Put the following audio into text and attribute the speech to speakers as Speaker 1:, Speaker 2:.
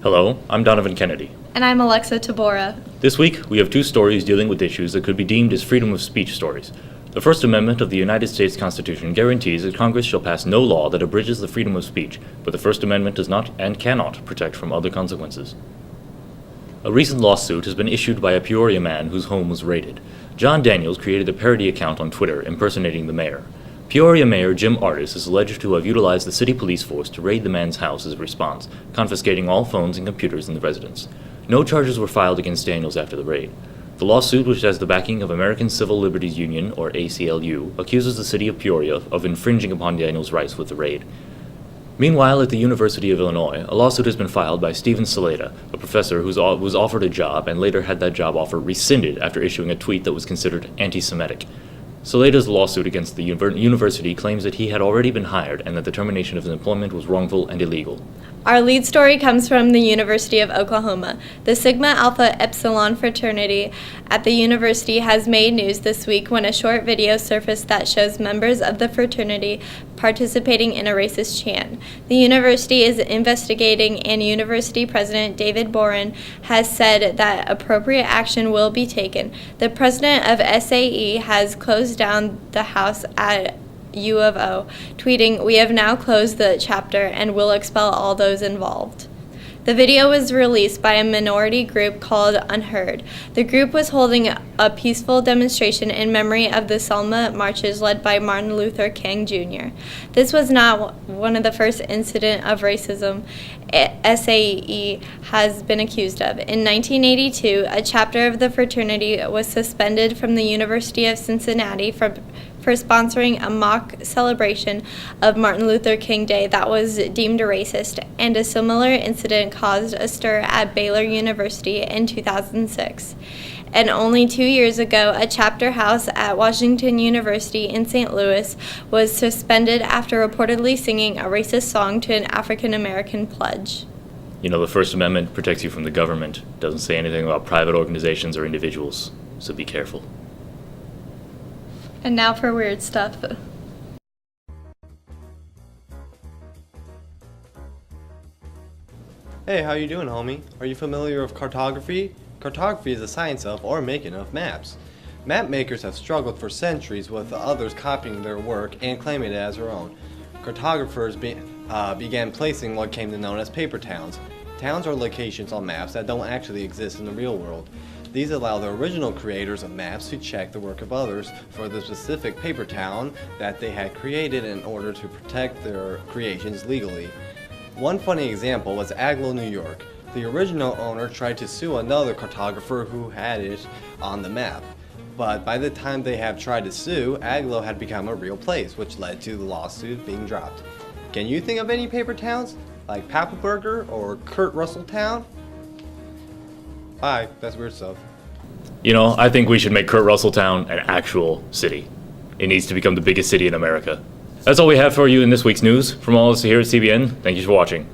Speaker 1: Hello, I'm Donovan Kennedy.
Speaker 2: And I'm Alexa Tabora.
Speaker 1: This week, we have two stories dealing with issues that could be deemed as freedom of speech stories. The First Amendment of the United States Constitution guarantees that Congress shall pass no law that abridges the freedom of speech, but the First Amendment does not and cannot protect from other consequences. A recent lawsuit has been issued by a Peoria man whose home was raided. John Daniels created a parody account on Twitter impersonating the mayor. Peoria Mayor Jim Ardis is alleged to have utilized the city police force to raid the man's house as a response, confiscating all phones and computers in the residence. No charges were filed against Daniels after the raid. The lawsuit, which has the backing of American Civil Liberties Union, or ACLU, accuses the city of Peoria of infringing upon Daniels' rights with the raid. Meanwhile, at the University of Illinois, a lawsuit has been filed by Steven Saleta, a professor who was offered a job and later had that job offer rescinded after issuing a tweet that was considered anti-Semitic. Saleta's lawsuit against the university claims that he had already been hired and that the termination of his employment was wrongful and illegal.
Speaker 2: Our lead story comes from the University of Oklahoma. The Sigma Alpha Epsilon fraternity at the university has made news this week when a short video surfaced that shows members of the fraternity participating in a racist chant. The university is investigating, and University President David Boren has said that appropriate action will be taken. The president of SAE has closed down the house at U of O, tweeting, "We have now closed the chapter and will expel all those involved." The video was released by a minority group called Unheard. The group was holding a peaceful demonstration in memory of the Selma marches led by Martin Luther King Jr. This was not one of the first incidents of racism SAE has been accused of. In 1982, a chapter of the fraternity was suspended from the University of Cincinnati for sponsoring a mock celebration of Martin Luther King Day that was deemed racist, and a similar incident caused a stir at Baylor University in 2006. And only 2 years ago, a chapter house at Washington University in St. Louis was suspended after reportedly singing a racist song to an African American pledge.
Speaker 1: You know, the First Amendment protects you from the government, doesn't say anything about private organizations or individuals, so be careful.
Speaker 2: And now for weird stuff.
Speaker 3: Hey, how you doing, homie? Are you familiar with cartography? Cartography is the science of, or making of, maps. Map makers have struggled for centuries with others copying their work and claiming it as their own. Cartographers began placing what came to known as paper towns. Towns are locations on maps that don't actually exist in the real world. These allow the original creators of maps to check the work of others for the specific paper town that they had created in order to protect their creations legally. One funny example was Agloe, New York. The original owner tried to sue another cartographer who had it on the map. But by the time they had tried to sue, Agloe had become a real place, which led to the lawsuit being dropped. Can you think of any paper towns? Like Pappelberger or Kurt Russell Town? Bye, that's weird stuff.
Speaker 1: You know, I think we should make Kurt Russell Town an actual city. It needs to become the biggest city in America. That's all we have for you in this week's news. From all of us here at CBN, thank you for watching.